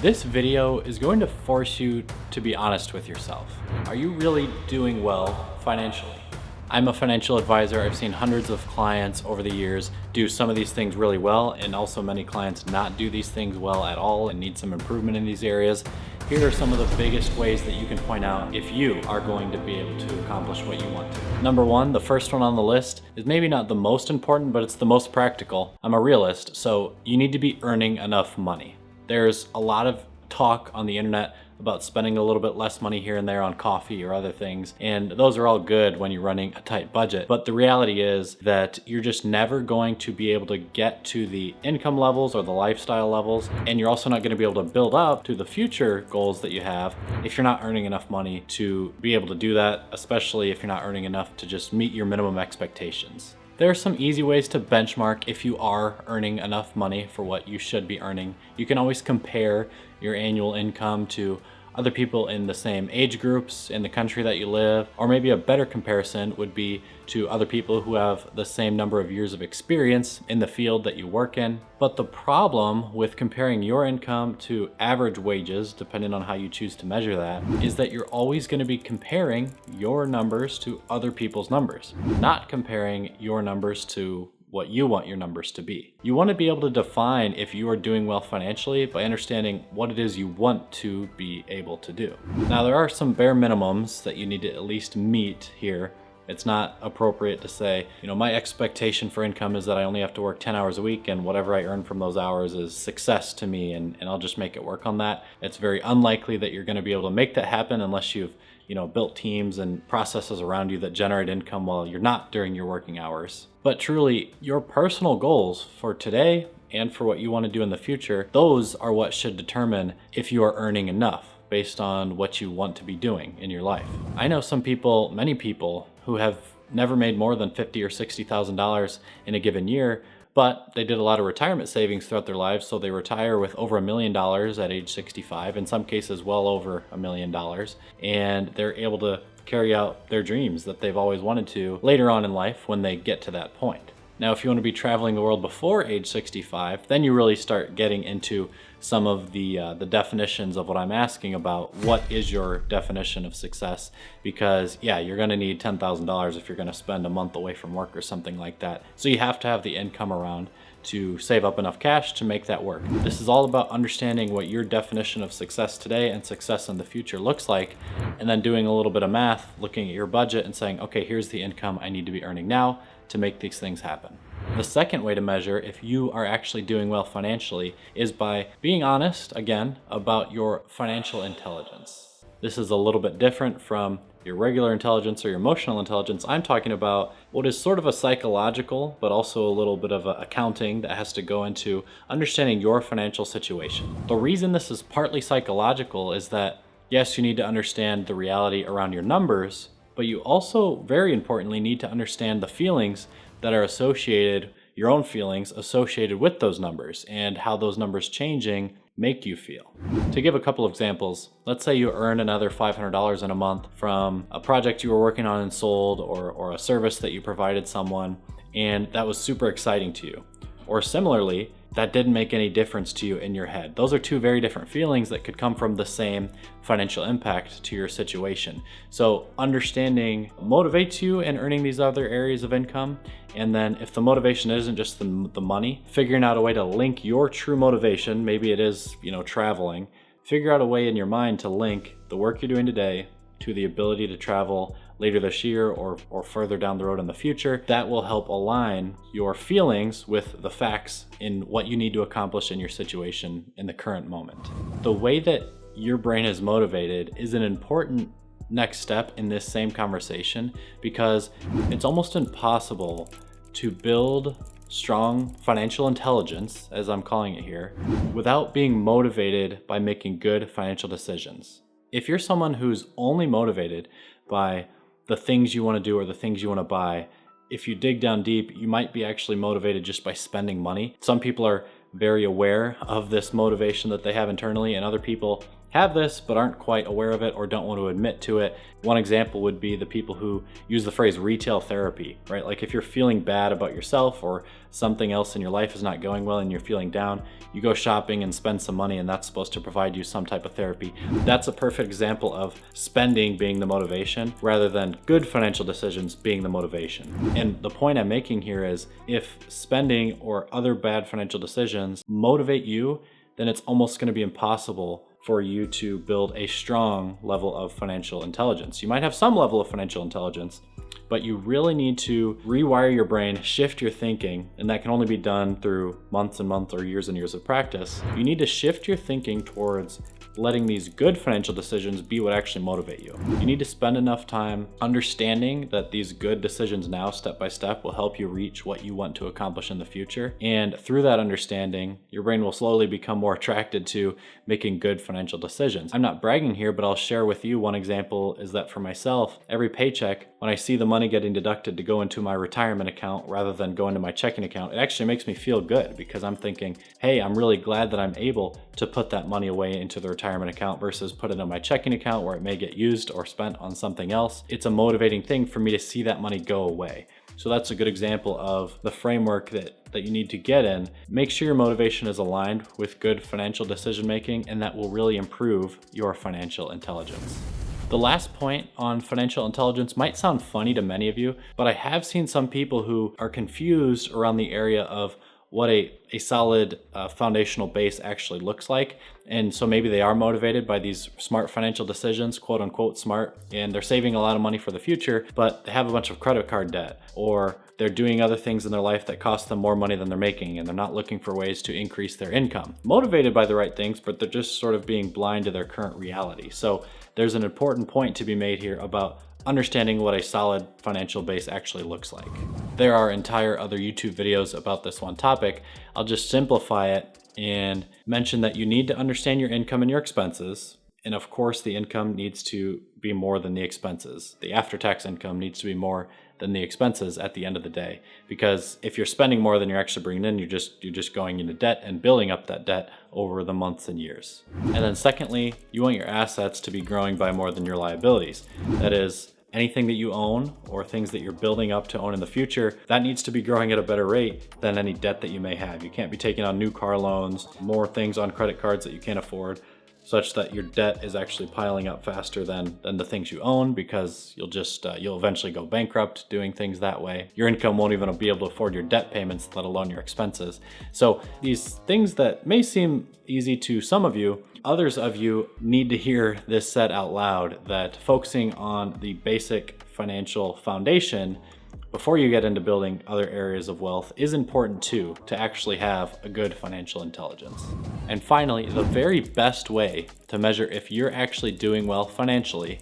This video is going to force you to be honest with yourself. Are you really doing well financially? I'm a financial advisor. I've seen hundreds of clients over the years do some of these things really well, and also many clients not do these things well at all and need some improvement in these areas. Here are some of the biggest ways that you can point out if you are going to be able to accomplish what you want to. Number one, the first one on the list is maybe not the most important, but it's the most practical. I'm a realist, so you need to be earning enough money. There's a lot of talk on the internet about spending a little bit less money here and there on coffee or other things, and those are all good when you're running a tight budget. But the reality is that you're just never going to be able to get to the income levels or the lifestyle levels, and you're also not going to be able to build up to the future goals that you have if you're not earning enough money to be able to do that, especially if you're not earning enough to just meet your minimum expectations. There are some easy ways to benchmark if you are earning enough money for what you should be earning. You can always compare your annual income to other people in the same age groups in the country that you live, or maybe a better comparison would be to other people who have the same number of years of experience in the field that you work in. But the problem with comparing your income to average wages, depending on how you choose to measure that, is that you're always going to be comparing your numbers to other people's numbers, not comparing your numbers to what you want your numbers to be. You want to be able to define if you are doing well financially by understanding what it is you want to be able to do. Now, there are some bare minimums that you need to at least meet here. It's not appropriate to say, my expectation for income is that I only have to work 10 hours a week and whatever I earn from those hours is success to me and I'll just make it work on that. It's very unlikely that you're going to be able to make that happen unless you've built teams and processes around you that generate income while you're not during your working hours. But truly, your personal goals for today and for what you want to do in the future, those are what should determine if you are earning enough based on what you want to be doing in your life. I know many people who have never made more than $50,000 or $60,000 in a given year, but they did a lot of retirement savings throughout their lives, so they retire with over $1 million at age 65, in some cases well over $1 million, and they're able to carry out their dreams that they've always wanted to later on in life when they get to that point. Now, if you want to be traveling the world before age 65, then you really start getting into some of the definitions of what I'm asking about. What is your definition of success? Because you're going to need $10,000 if you're going to spend a month away from work or something like that. So you have to have the income around to save up enough cash to make that work. This is all about understanding what your definition of success today and success in the future looks like, and then doing a little bit of math, looking at your budget and saying, okay, here's the income I need to be earning now to make these things happen. The second way to measure if you are actually doing well financially is by being honest, again, about your financial intelligence. This is a little bit different from your regular intelligence or your emotional intelligence. I'm talking about what is sort of a psychological, but also a little bit of accounting that has to go into understanding your financial situation. The reason this is partly psychological is that, yes, you need to understand the reality around your numbers, but you also, very importantly, need to understand the feelings that are associated, your own feelings associated with those numbers and how those numbers changing make you feel. To give a couple of examples, let's say you earn another $500 in a month from a project you were working on and sold, or a service that you provided someone, and that was super exciting to you. Or similarly, that didn't make any difference to you in your head. Those are two very different feelings that could come from the same financial impact to your situation. So understanding motivates you in earning these other areas of income. And then if the motivation isn't just the money, figuring out a way to link your true motivation, maybe it is, traveling, figure out a way in your mind to link the work you're doing today to the ability to travel later this year or further down the road in the future. That will help align your feelings with the facts in what you need to accomplish in your situation in the current moment. The way that your brain is motivated is an important next step in this same conversation, because it's almost impossible to build strong financial intelligence, as I'm calling it here, without being motivated by making good financial decisions. If you're someone who's only motivated by the things you want to do or the things you want to buy, if you dig down deep, you might be actually motivated just by spending money. Some people are very aware of this motivation that they have internally, and other people have this but aren't quite aware of it or don't want to admit to it. One example would be the people who use the phrase retail therapy, right? Like if you're feeling bad about yourself or something else in your life is not going well and you're feeling down, you go shopping and spend some money and that's supposed to provide you some type of therapy. That's a perfect example of spending being the motivation rather than good financial decisions being the motivation. And the point I'm making here is if spending or other bad financial decisions motivate you, then it's almost going to be impossible for you to build a strong level of financial intelligence. You might have some level of financial intelligence, but you really need to rewire your brain, shift your thinking, and that can only be done through months and months or years and years of practice. You need to shift your thinking towards letting these good financial decisions be what actually motivate you. You need to spend enough time understanding that these good decisions now, step by step, will help you reach what you want to accomplish in the future. And through that understanding, your brain will slowly become more attracted to making good financial decisions. I'm not bragging here, but I'll share with you one example is that for myself, every paycheck, when I see the money getting deducted to go into my retirement account rather than go into my checking account, it actually makes me feel good because I'm thinking, hey, I'm really glad that I'm able to put that money away into the retirement account versus put it in my checking account where it may get used or spent on something else. It's a motivating thing for me to see that money go away. So that's a good example of the framework that you need to get in. Make sure your motivation is aligned with good financial decision making, and that will really improve your financial intelligence. The last point on financial intelligence might sound funny to many of you, but I have seen some people who are confused around the area of what a solid foundational base actually looks like. And so maybe they are motivated by these smart financial decisions, quote unquote smart, and they're saving a lot of money for the future, but they have a bunch of credit card debt, or they're doing other things in their life that cost them more money than they're making, and they're not looking for ways to increase their income. Motivated by the right things, but they're just sort of being blind to their current reality. So there's an important point to be made here about understanding what a solid financial base actually looks like. There are entire other YouTube videos about this one topic. I'll just simplify it and mention that you need to understand your income and your expenses. And of course, the income needs to be more than the expenses. The after-tax income needs to be more than the expenses at the end of the day. Because if you're spending more than you're actually bringing in, you're just going into debt and building up that debt over the months and years. And then secondly, you want your assets to be growing by more than your liabilities. That is, anything that you own or things that you're building up to own in the future, that needs to be growing at a better rate than any debt that you may have. You can't be taking on new car loans, more things on credit cards that you can't afford, such that your debt is actually piling up faster than the things you own, because you'll eventually go bankrupt doing things that way. Your income won't even be able to afford your debt payments, let alone your expenses. So these things that may seem easy to some of you, others of you need to hear this said out loud, that focusing on the basic financial foundation before you get into building other areas of wealth is important too, to actually have a good financial intelligence. And finally, the very best way to measure if you're actually doing well financially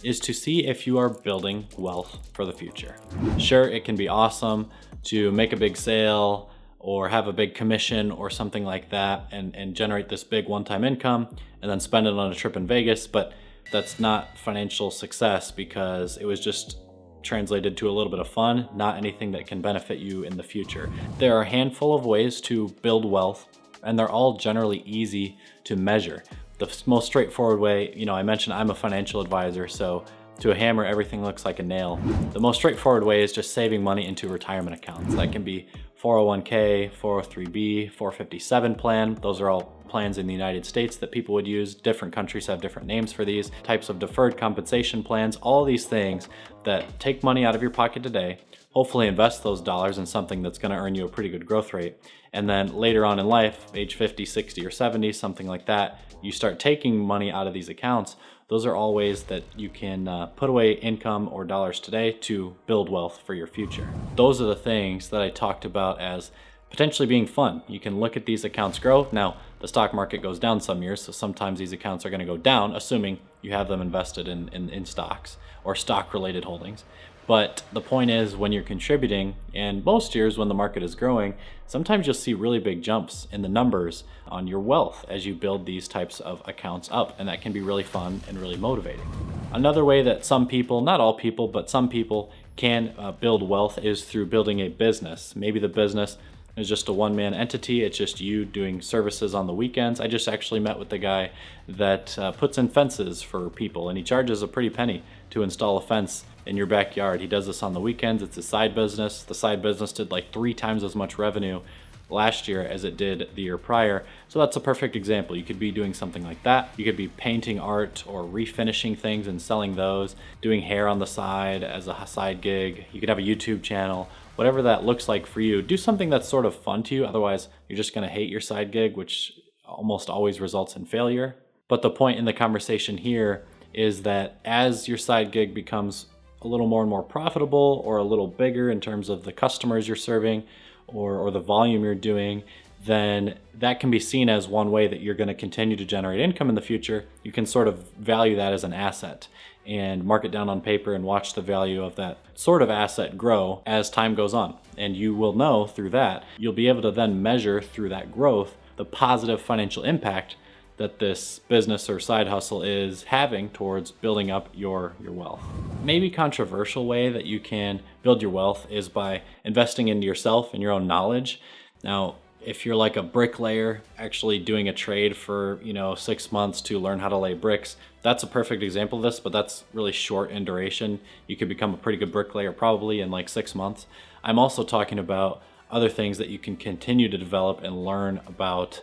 is to see if you are building wealth for the future. Sure, it can be awesome to make a big sale or have a big commission or something like that and generate this big one-time income and then spend it on a trip in Vegas, but that's not financial success because it was just translated to a little bit of fun, not anything that can benefit you in the future. There are a handful of ways to build wealth, and they're all generally easy to measure. The most straightforward way, I mentioned I'm a financial advisor, so to a hammer, everything looks like a nail. The most straightforward way is just saving money into retirement accounts. That can be 401k, 403b, 457 plan. Those are all plans in the United States that people would use. Different countries have different names for these types of deferred compensation plans. All these things that take money out of your pocket today, hopefully invest those dollars in something that's going to earn you a pretty good growth rate. And then later on in life, age 50, 60, or 70, something like that, you start taking money out of these accounts. Those are all ways that you can put away income or dollars today to build wealth for your future. Those are the things that I talked about as potentially being fun. You can look at these accounts grow. Now, the stock market goes down some years, so sometimes these accounts are going to go down, assuming you have them invested in stocks or stock-related holdings. But the point is, when you're contributing, and most years when the market is growing, sometimes you'll see really big jumps in the numbers on your wealth as you build these types of accounts up, and that can be really fun and really motivating. Another way that some people, not all people, but some people can build wealth is through building a business. Maybe the business It's just a one-man entity. It's just you doing services on the weekends. I just actually met with the guy that puts in fences for people, and he charges a pretty penny to install a fence in your backyard. He does this on the weekends. It's a side business. The side business did like 3 times as much revenue last year as it did the year prior. So that's a perfect example. You could be doing something like that. You could be painting art or refinishing things and selling those, doing hair on the side as a side gig. You could have a YouTube channel, whatever that looks like for you. Do something that's sort of fun to you. Otherwise, you're just going to hate your side gig, which almost always results in failure. But the point in the conversation here is that as your side gig becomes a little more and more profitable or a little bigger in terms of the customers you're serving, or the volume you're doing, then that can be seen as one way that you're going to continue to generate income in the future. You can sort of value that as an asset and mark it down on paper and watch the value of that sort of asset grow as time goes on. And you will know through that, you'll be able to then measure through that growth the positive financial impact that this business or side hustle is having towards building up your wealth. Maybe controversial way that you can build your wealth is by investing into yourself and your own knowledge. Now, if you're like a bricklayer actually doing a trade for 6 months to learn how to lay bricks, that's a perfect example of this, but that's really short in duration. You could become a pretty good bricklayer probably in like 6 months. I'm also talking about other things that you can continue to develop and learn about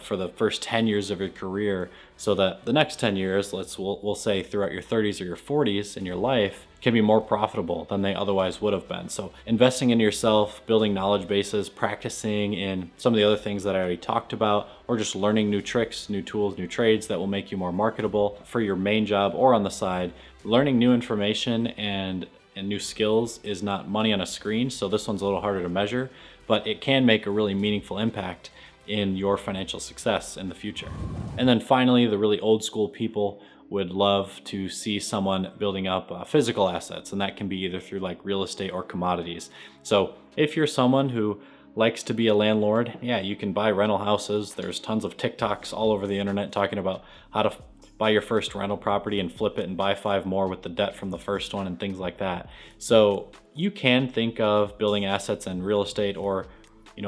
for the first 10 years of your career, so that the next 10 years, we'll say throughout your 30s or your 40s in your life, can be more profitable than they otherwise would have been. So investing in yourself, building knowledge bases, practicing in some of the other things that I already talked about, or just learning new tricks, new tools, new trades that will make you more marketable for your main job or on the side. Learning new information and new skills is not money on a screen, so this one's a little harder to measure, but it can make a really meaningful impact in your financial success in the future. And then finally, the really old school people would love to see someone building up physical assets, and that can be either through like real estate or commodities. So if you're someone who likes to be a landlord, yeah, you can buy rental houses. There's tons of TikToks all over the internet talking about how to buy your first rental property and flip it and buy 5 more with the debt from the first one and things like that. So you can think of building assets in real estate or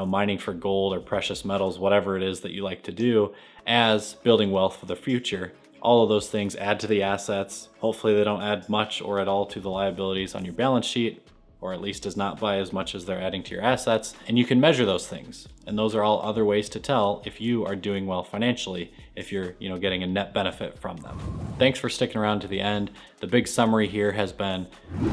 mining for gold or precious metals, whatever it is that you like to do, as building wealth for the future. All of those things add to the assets. Hopefully they don't add much or at all to the liabilities on your balance sheet, or at least does not by as much as they're adding to your assets. And you can measure those things. And those are all other ways to tell if you are doing well financially, if you're getting a net benefit from them. Thanks for sticking around to the end. The big summary here has been,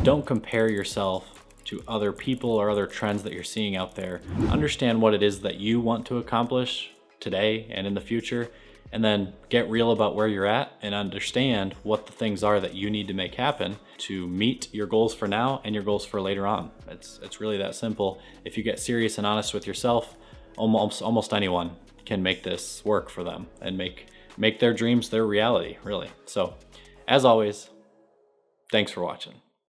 don't compare yourself to other people or other trends that you're seeing out there. Understand what it is that you want to accomplish today and in the future, and then get real about where you're at and understand what the things are that you need to make happen to meet your goals for now and your goals for later on. It's really that simple. If you get serious and honest with yourself, almost anyone can make this work for them and make their dreams their reality, really. So, as always, thanks for watching.